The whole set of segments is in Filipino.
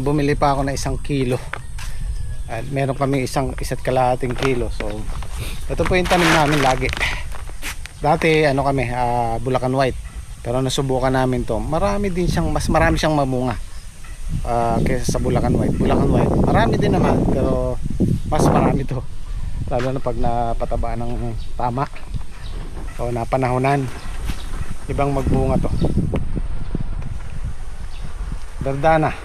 Bumili pa ako ng 1 kilo. At meron kami isa't kalahating kilo. So ito po yung tanim namin lagi. Dati ano kami, Bulacan White. Pero nasubukan namin to. Marami siyang mamunga. Kaysa sa Bulacan White. Bulacan White, marami din naman, pero mas marami to. Lalo na pag napataba ng tama o napanahonan. Ibang magbunga to. Verdana.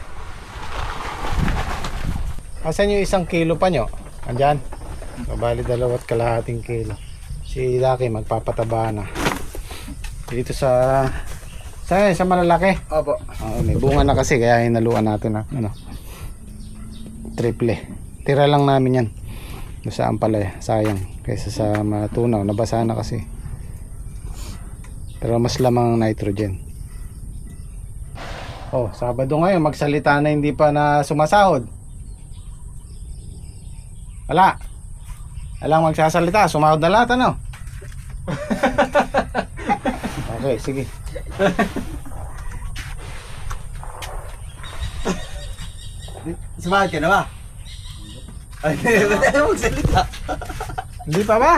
Asan yung 1 kilo pa nyo? Andyan? Bali 2.5 kilo. Si Lucky magpapataba na. Dito sa malalaki. Opo. May bunga na kasi kaya hinaluan natin na triple. Tira lang namin yan. Saan pala sayang kaysa sa matunaw. Nabasa na kasi. Pero mas lamang nitrogen. Sabado ngayon, magsalita na hindi pa na sumasahod. Wala. Alang magsasalita, sumahod na lahat ano. Okay, sige. Sumahod ka na ba? Ay, ba't ayaw magsalita? Hindi pa ba?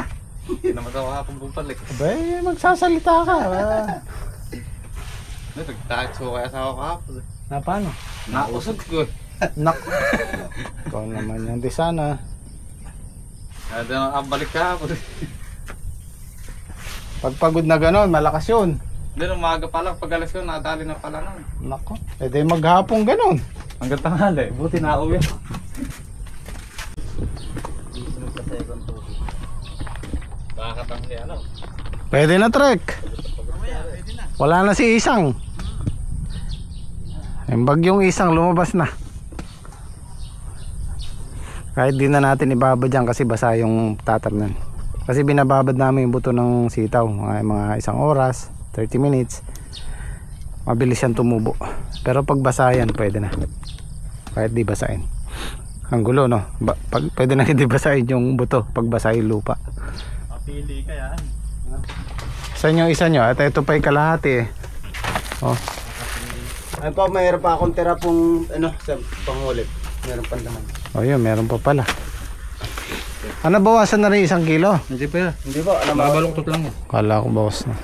Hindi naman ako akong bumalik. Abay, magsasalita ka. Nagtakit ko kaya sa ako kahapon. Na paano? Nausog ko. Nak. Ikaw naman yan. Di sana. Kada nang balik kahapon. Pagpagod na ganon, malakas yun. Hindi, umaga pa lang. Pag alas ko, nadali na pala nun. Nako. E di maghapong ganon. Hanggang tanghali. Buti na uwi ako. Nakakatangli ano? Pwede na trek. Wala na si Isang. Yung bagyong Isang lumabas na. Kahit di na natin ibabad dyan kasi basa yung tatabnan. Kasi binababad namin yung buto ng sitaw mga 1 oras, 30 minutes. Mabilis yan tumubo. Pero pag basa yan pwede na. Kahit di basahin. Ang gulo no. Pwede na hindi basahin yung buto pag basa yung lupa. Mapili ka yan. Saan yung isa nyo? At ito pa yung kalahati eh. Ayun pa, mayroon pa akong tira pong sa pangulit. Meron pa naman. Yun, meron pa pala. Bawasan na rin 1 kilo? Hindi pa yan. Hindi pa, mabaluktot lang yan. Kala ko bawas na.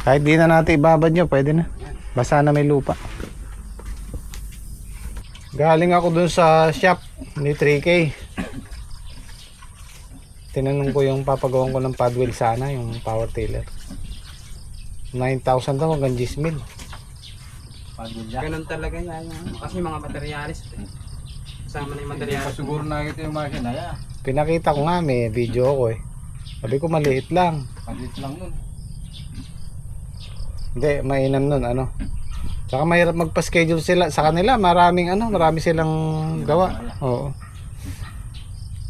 Kahit di na natin ibabad nyo, pwede na. Basa na may lupa. Galing ako dun sa shop ni 3K. Tinanong ko yung papagawan ko ng padwheel sana, yung power tiller. 9,000 daw hanggang 10,000. Ganun talaga yan. Kasi mga materialis. Kasama na yung materialis. Siguro nakita yung makina yan. Pinakita ko nga, may video ko eh. Sabi ko maliit lang. Maliit lang nun. Hindi, mainam nun Tsaka mahirap magpa-schedule sila sa kanila. Marami silang gawa. Oo.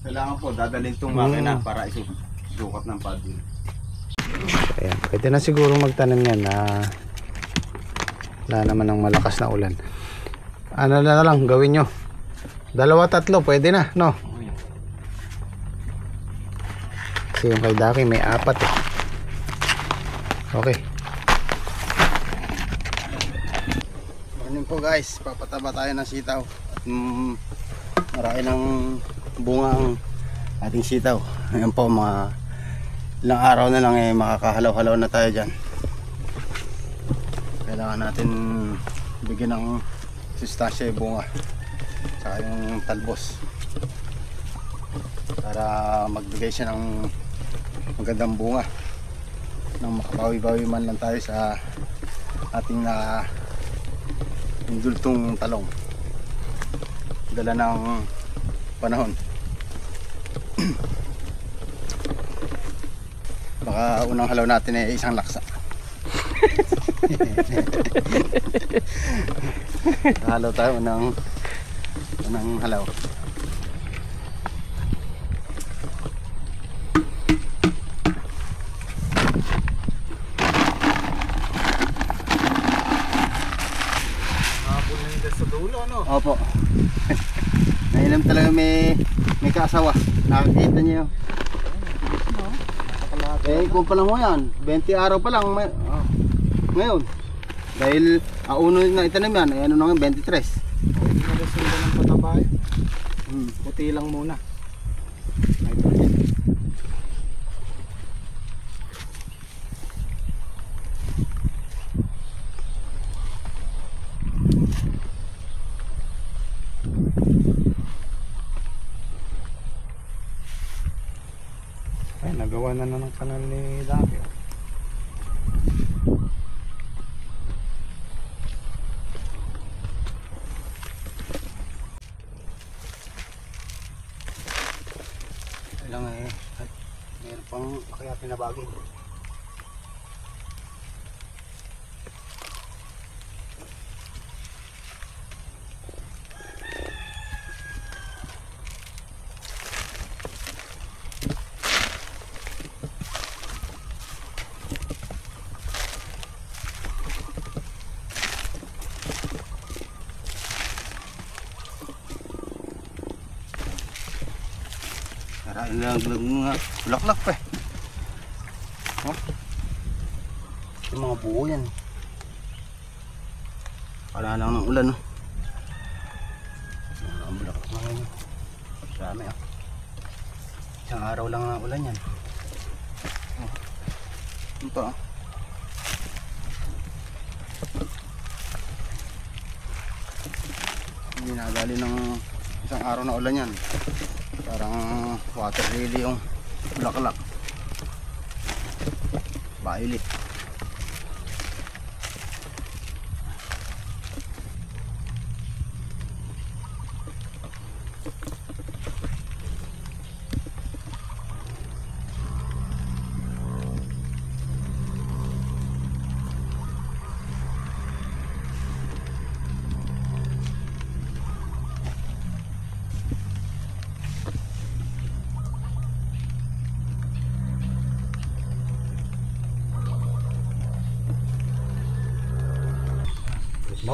Kailangan po dadalhin itong makina para isukat ng padwheel. Ayan, pwede na siguro magtanim yan na wala naman ng malakas na ulan. Na lang gawin nyo 2-3 pwede na no. Kasi yung kay Daki may 4 eh. Okay. Ganyan po guys, papataba tayo ng sitaw at marami ng bunga ang ating sitaw. Ayan po, mga ilang araw na lang makakahalaw-halaw na tayo dyan. Kailangan natin bigyan ng sustansya yung bunga saka yung talbos para magbigay siya ng magandang bunga nang makabawi-bawi man lang tayo sa ating indultong talong dala ng panahon. Baka unang halaw natin ay 1 laksa. Halaw tayo unang halaw. Habol na yung sa dulo, no? Opo. Nailam talaga may kaasawa. Nakakita niyo. Kung pa lang mo yan, 20 araw pa lang. ngayon. Dahil uno na itanim yan, ano na nga 23. Hindi na rin sila ng pataba eh. Puti lang muna. Nitrogen. Ay, nagawa na ng kanal ni Dami. Lang eh, at meron pang kaya pinabagin. Karaan lang mga bulaklak pa eh. Oh. Yung mga buo yan. Kala lang ng ulan. Mga bulaklak na yan. Dami ah. Isang araw lang ng ulan yan. Oh. Ito pa ah. Hindi nagali ng isang araw na ulan yan. Parang water lily yung bulaklak. Violet.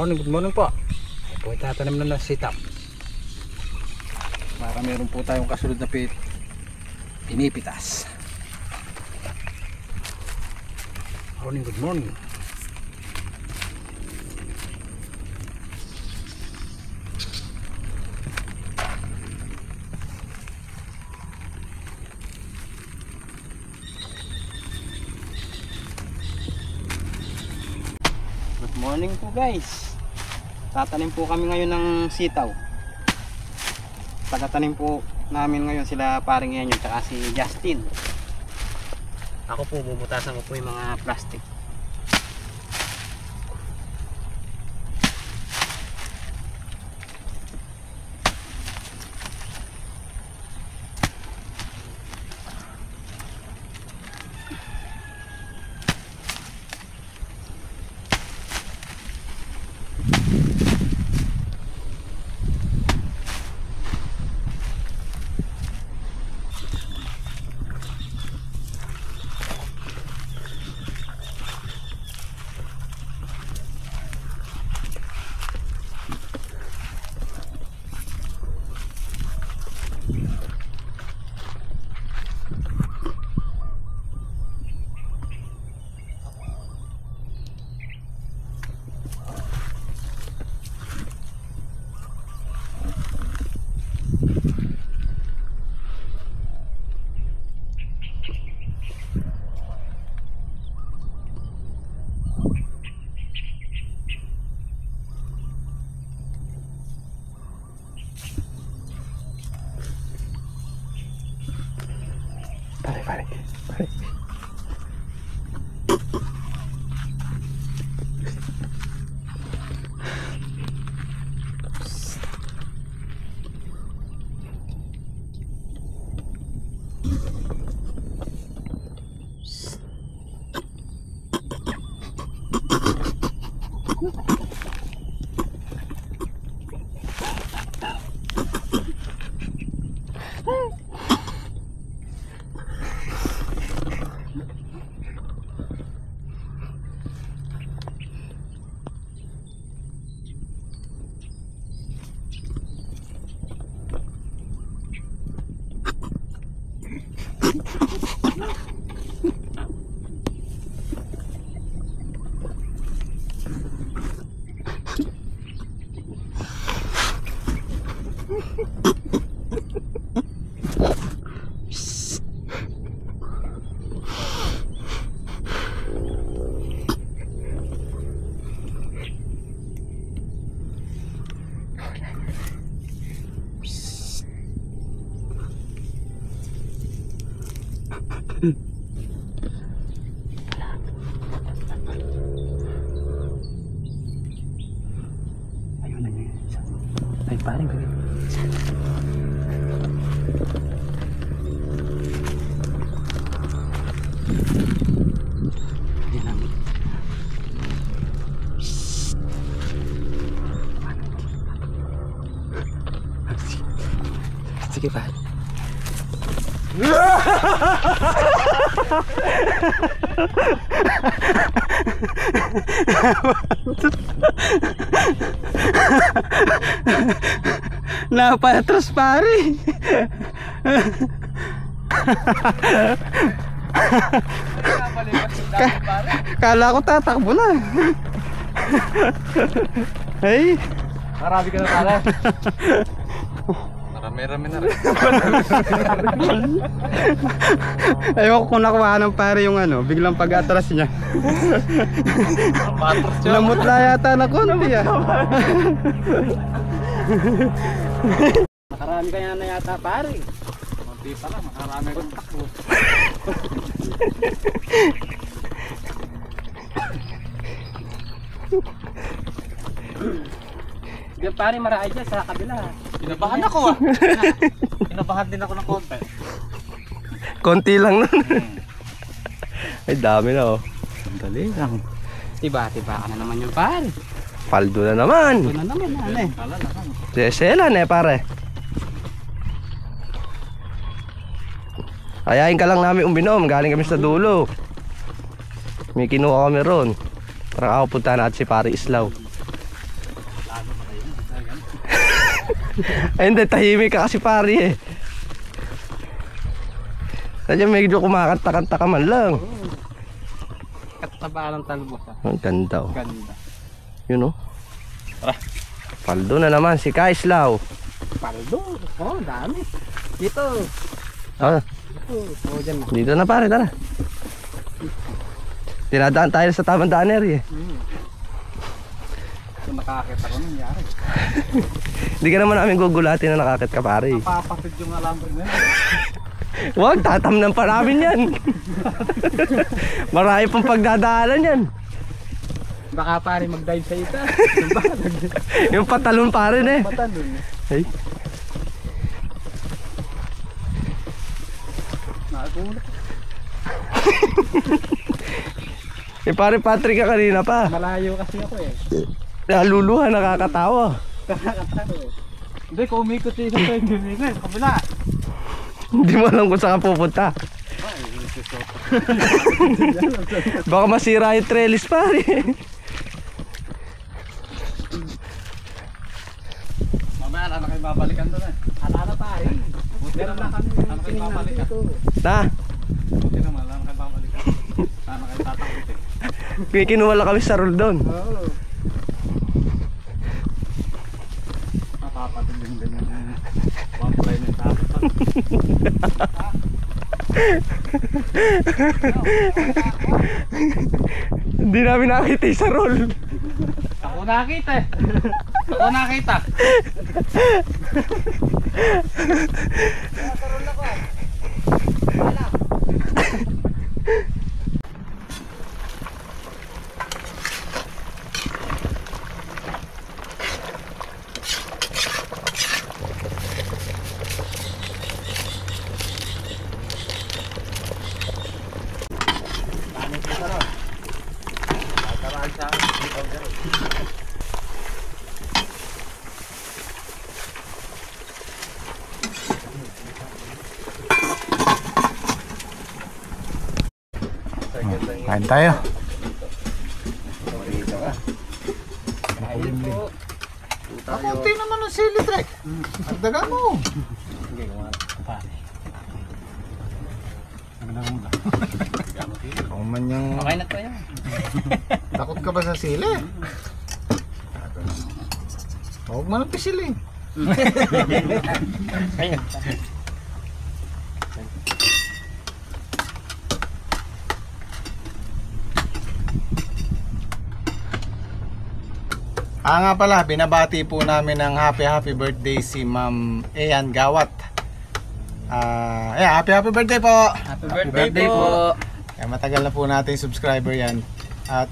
Good morning po. Ay po itatanim na ng sitap. Para meron po tayong kasunod na pinipitas. Good morning. Good morning po guys. Tatanim po kami ngayon ng sitaw. Tagatanim po namin ngayon sila paring yan yung tsaka si Justin. Ako po bubutasan ko po yung mga plastic. Pare. Ayun na yun. Ay, parang gawin. Yan ang... Sige pa. Napatras pare. Kala ko tatakbo na. Ay, Marami ka na pala. Marami-rami na rin. ayoko kung nakuha ng pare yung ano, biglang pag-atras niya. Namutla yata na konti ah. Makarami kaya na yata pare. Konti pala, makarami kong takbo. Yung pare marami dyan sa kabila. Kinabahan ako ah. Kinabahan din ako ng konti. Konti lang nun. Ay dami na oh. Dali lang. Tiba-tiba ka na naman yung pare. Paldo na naman. Ito na naman ano eh. Kala lang. Seselan eh pare. Ayain ka lang namin uminom, galing kami sa dulo. May kinuha kami ron. Para ako punta natin si pare Islaw. Ay hindi, tahimik ka kasi pare eh. Sadya medyo kumakanta-kanta ka man lang. Katabaan ng talbos ah. Ang ganda oh. Ganda. Yun oh. Tara. Paldo na naman si Kaislaw. Paldo. Oh, dami. Dito. Ah, Dito. Oh, dyan. dito na pare, tara. Tinadaan tayo sa tamang daan area eh. Kung nakakita ko nangyari. Hindi ka naman namin gugulatin na nakakit ka pare. Napapatid yung alambre na yun. Huwag, tatamnan pa namin yan. Marami pang pagdadaanan yan. Baka pare mag-dive sa ita. Yung patalon pa rin eh. Patalon. Ay, Nakagulat. eh pare Patrick ka kanina pa. Malayo kasi ako eh. Naluluha, nakakatawa. Hindi, kung umikot yung isang tayo, umikot. Kabila. Hindi mo alam kung saan ka pupunta. Baka masira yung trellis pare. Mamaya ala na kayo babalikan doon eh. Alala pare. Buti naman. Ano kayo babalikan? Na, Buti naman, ala na kayo babalikan. Ano kayo tatakot eh. kinuha lang kami sa roll doon. Oo. Napapatid yung ganyan. One fly na yung tapos. Hindi namin nakita yung sa roll. Ako nakita eh. Ako nakita. Kain tayo. Kunti naman ang sili trek. Agdagan mo. Kung man yung Okay na to yan. takot ka ba sa sili? Huwag man ang pisili. Ayun. Nga pala, binabati po namin ng happy birthday si Ma'am Eyan Gawat. Happy birthday po. Birthday po! Kaya matagal na po natin subscriber yan. At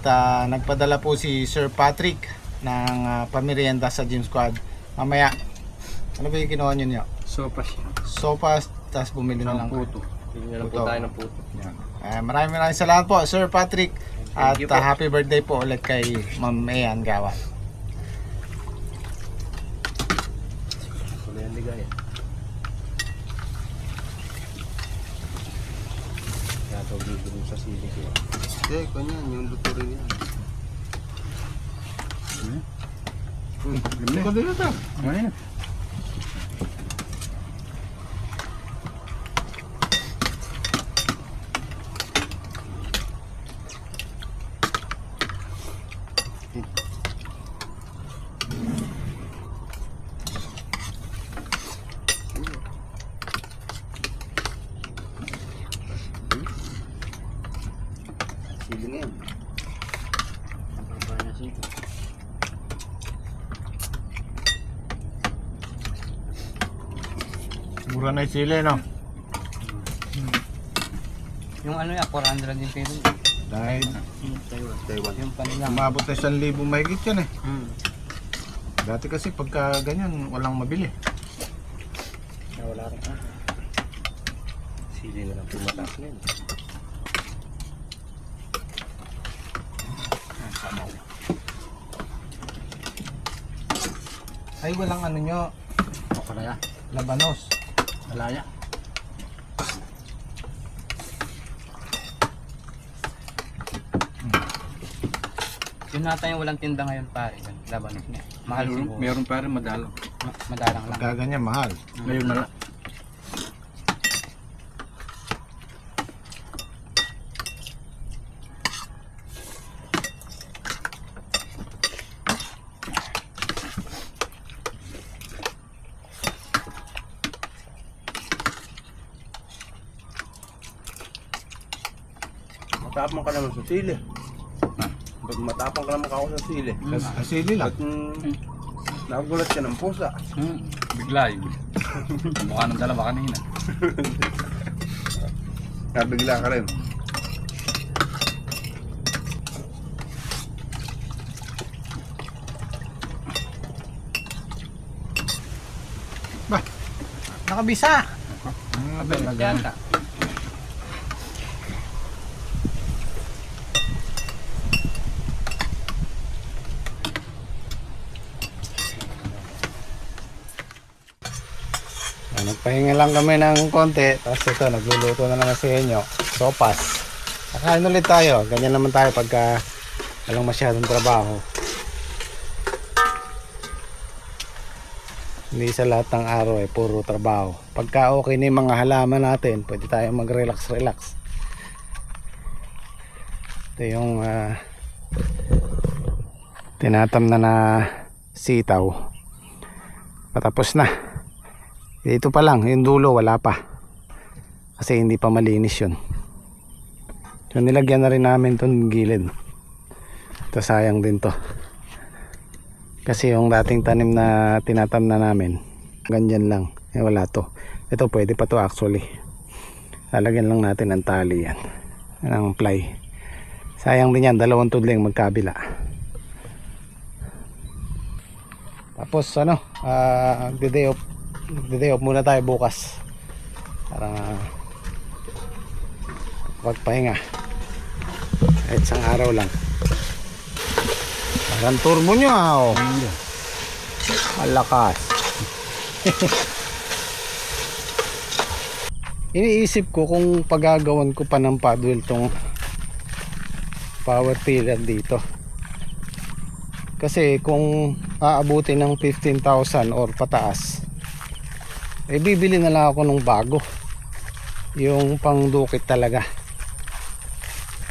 nagpadala po si Sir Patrick ng pamerienda sa Gym Squad. Mamaya, ano ba yung kinuha nyo niya? Sopa siya. Sopas, tapos bumili na lang. Puto. Tingnan Puto. po tayo ng puto. Yan. Maraming salamat po Sir Patrick. At Thank you po. happy birthday po ulit kay Ma'am Ayan Gawa. Kulay ang ligay. Kaya ito bibili sa sili ko. Hindi, kanyan, yung luto rin yan. Ito din ito. Ayun. Sili ngayon. Ang baba na sili. Mura na yung sili, no? Yung ano yan, 400 din pero. Dahil Taiwan. Yung panilang. umabot na 1,000 mahigit yan eh. Hmm. Dati kasi pagka ganyan, walang mabili. Wala rin. Sili na lang tumataas na yun. Ay, walang ano nyo, O kalaya. labanos. Kalaya. Yun nata yung walang tinda ngayon pare. Labanos niya. Mahal siguro. Meron pa rin madalang. Madalang lang. Pagka ganyan, mahal. Ngayon na lang. Matapang ka naman sa sili. Ba't matapang ka naman ako sa sili? Sa sili lang. Ba't nagulat ka ng pusa? Bigla yun. Mukha ng dalawa kanina. Nabigla ka rin. Ba, nakabisa. Yata. Nagpahinga lang kami ng konti. Tapos ito, nagluluto na naman sa inyo. Sopas. Kakain ulit tayo. Ganyan naman tayo pagka walang masyadong trabaho. Hindi sa lahat ng araw ay puro trabaho. Pagka okay na yung mga halaman natin, pwede tayo mag-relax. Ito yung tinatam na sitaw. Patapos na. Dito pa lang, yung dulo wala pa. Kasi hindi pa malinis yun. So nilagyan na rin namin itong gilid. Ito sayang din to. Kasi yung dating tanim na tinatam na namin, ganyan lang. Eh wala to. Ito pwede pa to actually. Lalagyan lang natin ng tali yan. Ng ply. Sayang din yan, dalawang tudling magkabila. Tapos ano, day off muna tayo bukas. Para pagpahinga. Kahit isang araw lang. Parang turbo nyo oh. Malakas. Iniisip ko kung pagagawan ko pa ng paddle tong power tiller dito. Kasi kung aabutin ng 15,000 or pataas, eh bibili na lang ako ng bago. Yung pangdukit talaga.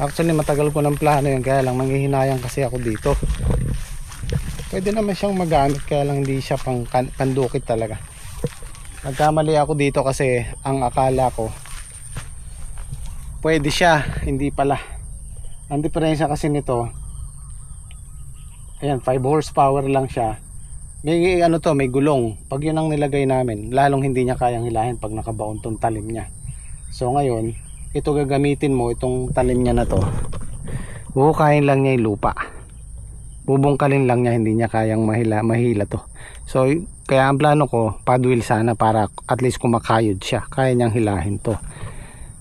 Actually matagal ko ng plano yun, kaya lang nanghihinayang kasi ako dito. Pwede naman siyang magamit, kaya lang hindi siya pandukit talaga. Nagkamali ako dito kasi ang akala ko pwede siya, hindi pala. Ang diferensya kasi nito, ayan, 5 horsepower lang siya. May ano to, may gulong. Pag yun ang nilagay namin, lalong hindi niya kayang hilahin pag nakabaon tong talim niya. So ngayon, ito gagamitin mo, itong talim niya na to, huhukayin lang niya yung lupa, bubungkalin lang niya, hindi niya kayang mahila to. So kaya ang plano ko, padwheel sana para at least kumakayod siya, kaya niyang hilahin to.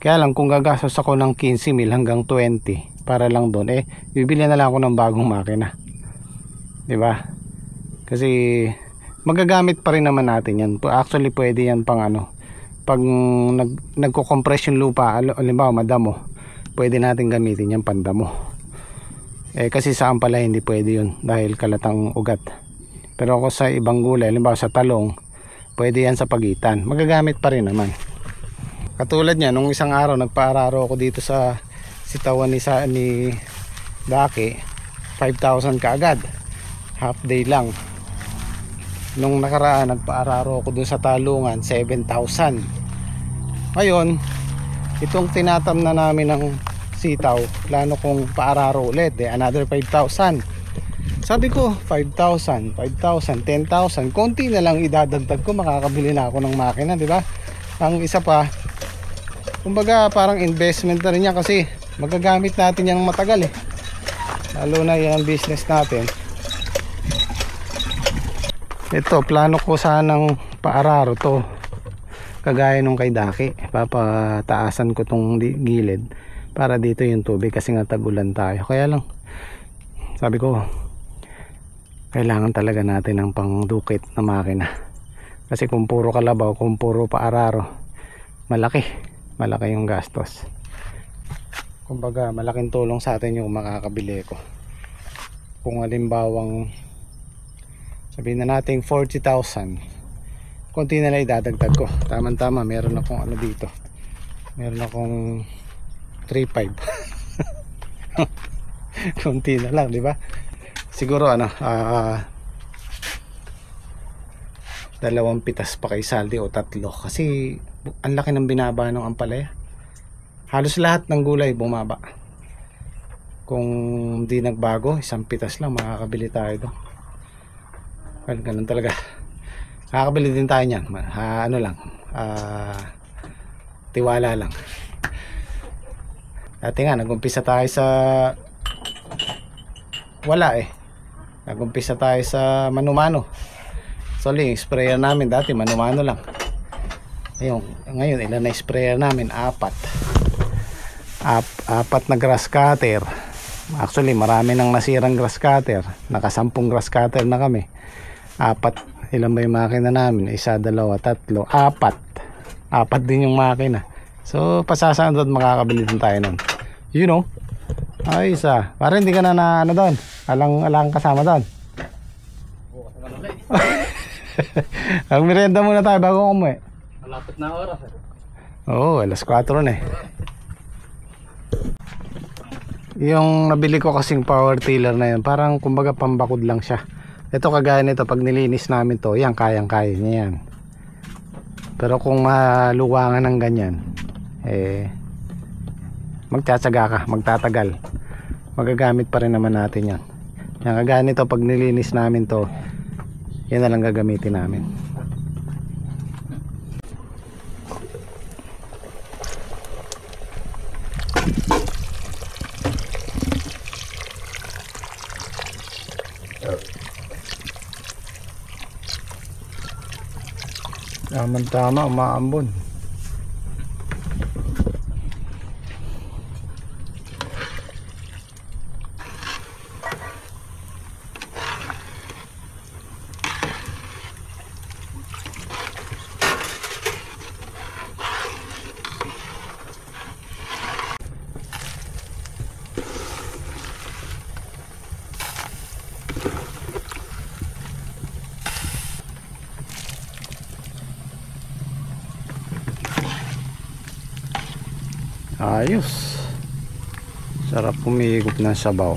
Kaya lang kung gagastos ako ng 15,000 hanggang 20 para lang doon, bibili na lang ako ng bagong makina, di ba? Kasi magagamit pa rin naman natin yan. Actually pwede yan pang ano, pag nagko-compress yung lupa, halimbawa madamo, pwede natin gamitin yan pandamo. Kasi saan pala hindi pwede yun dahil kalatang ugat. Pero ako sa ibang gulay, halimbawa sa talong, pwede yan sa pagitan, magagamit pa rin naman. Katulad niya, nung isang araw nagpaararo ako dito sa sitawan ni Daki, 5,000 kaagad, half day lang. Nung nakaraan nagpaararo ako dun sa talungan, 7,000. Ngayon itong tinatam na namin ng sitaw, plano kong paararo ulit, another 5,000. Sabi ko 5,000, 10,000, konti na lang idadagdag ko, makakabili na ako ng makina, di ba? Ang isa pa, kumbaga parang investment na rin yan, kasi magagamit natin yan matagal lalo na yan ang business natin. Ito, plano ko sanang paararo to, kagaya nung kay Daki, papataasan ko tong gilid para dito yung tubig, kasi nga tagulan tayo. Kaya lang sabi ko, kailangan talaga natin ng pangdukit na makina, kasi kung puro kalabaw, kung puro paararo, malaki yung gastos. Kumbaga malaking tulong sa atin yung makakabili ko. Kung halimbawang sabihin na natin 40,000, konti na lang idadagdag ko. Tama-tama, meron akong ano dito, meron akong 3.5 konti na lang, di ba? Siguro ano, 2 pitas pa kay Saldi o 3, kasi ang laki ng binaba ng ampalaya. Halos lahat ng gulay bumaba. Kung di nagbago, 1 pitas lang makakabili tayo doon. Well, ganun talaga. Nakakabili din tayo niyan. Ano lang, tiwala lang. Dati nga nagumpisa tayo sa wala nagumpisa tayo sa mano-mano. So yung sprayer namin dati mano-mano lang. Ngayon ilan na sprayer namin? 4 na grass cutter. Actually marami nang nasirang grass cutter. Naka 10 grass cutter na kami. 4, ilan ba yung makina namin? 1, 2, 3, 4 din yung makina. So pasasanod makakabili din tayo nun, you know. Ay isa, para hindi ka na ano doon, alang kasama doon. Ang merienda muna tayo bago umuwi. Malapit na oras Oo, 4:00 na Yung nabili ko kasing power tiller na yun, parang kumbaga pambakod lang siya. Ito kagaya nito, pag nilinis namin to, yan kayang-kaya niya yan. Pero kung maluwangan ng ganyan, magtsatsaga ka, magtatagal, magagamit pa rin naman natin yan. Yan kagaya nito, pag nilinis namin to, yan na lang gagamitin namin. Tama, umaambon. Ayos, sarap pumigop ng sabaw.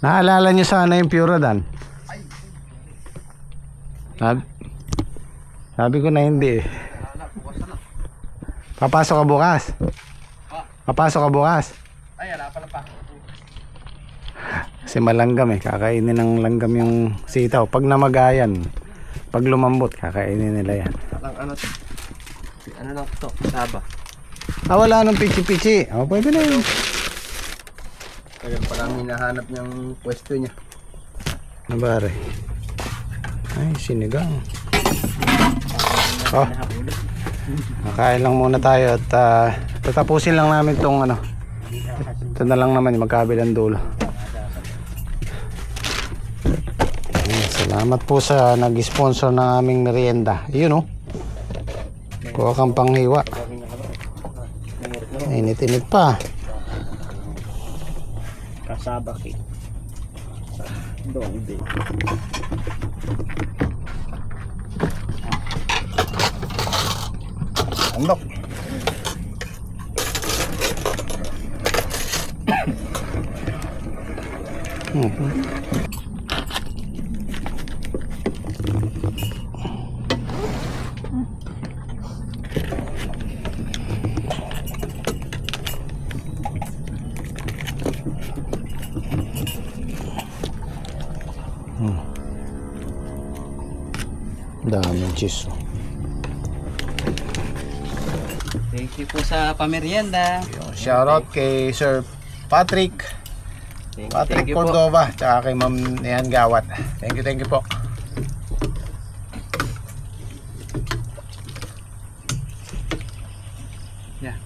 Naalala niyo sana yung Puradan? Sabi ko na hindi Papasok ka bukas? Papasok ka bukas? Ay, wala pala pa. Kasi malanggam kakainin ng langgam yung sitaw. Pag namagayan, Pag lumambot, kakainin nila yan. Ano lang to? Saba. Wala nung pichi-pichi. Pwede na yun. Kaya parang hinahanap niyang pwesto niya. Ano ba rin? Ay, sinigang. Makain lang muna tayo at tatapusin lang namin tong ano. Ito na lang naman yung magkabilang dulo. Salamat po sa nag-sponsor ng aming merienda. Yun kuha kang panghiwa. Init-init pa. Kasaba cake. Doon din. Andok. Daming cheese. Thank you po sa pamerienda. Shoutout kay Sir Patrick Thank you po. Cordova tsaka kay Ma'am Nihan Gawat. Thank you po. Yeah.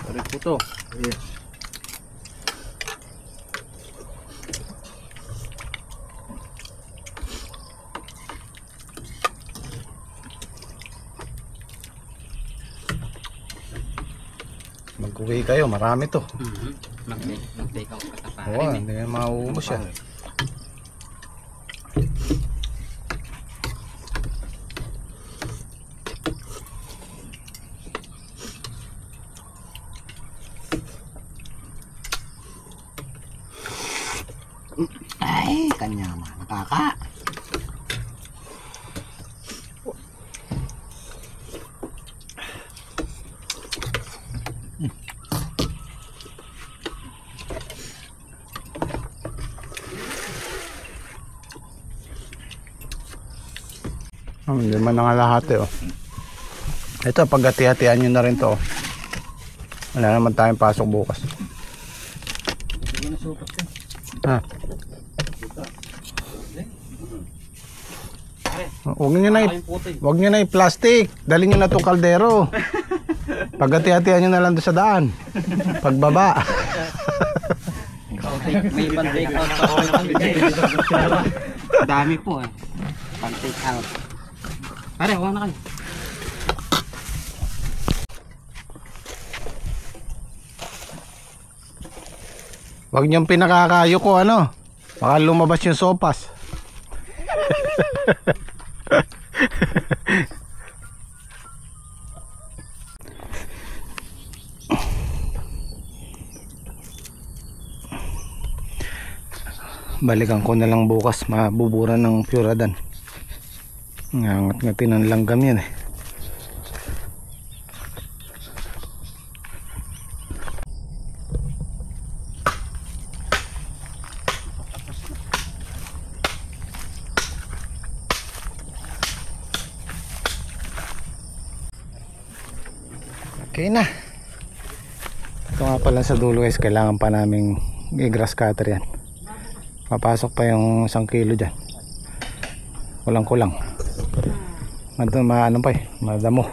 Sorry po to. Yes. Mag-uwi kayo, marami to. Mag-take out ka pa. Oo, hindi na mauubos yan. Ay, kanya man. Nakaka. Hindi man nga lahat Ito, paghati-hatian nyo na rin to. Wala naman tayong pasok bukas. Ha? Huwag nyo na i-plastic. Dali nyo na itong kaldero. Paghati-hatian nyo na lang doon sa daan. Pagbaba. May pan-take out pa ako. Dami po pan-take out. Pare, huwag na kayo. Huwag niyong pinakakayo ko baka lumabas yung sopas. Balikan ko na lang bukas, mabuburan ng Puradan. Ngangat-ngatin ang langgam yan Okay na. Ito nga pala sa dulo guys, kailangan pa naming i-grass cutter yan. Mapasok pa yung 1 kilo dyan. Kulang-kulang. Maano pa madamo.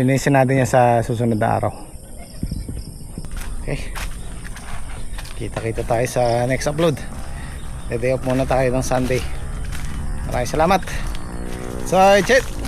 Linisin natin yan sa susunod na araw. Okay. Kita-kita tayo sa next upload. Day off muna tayo ng Sunday. Maraming salamat. So, chat.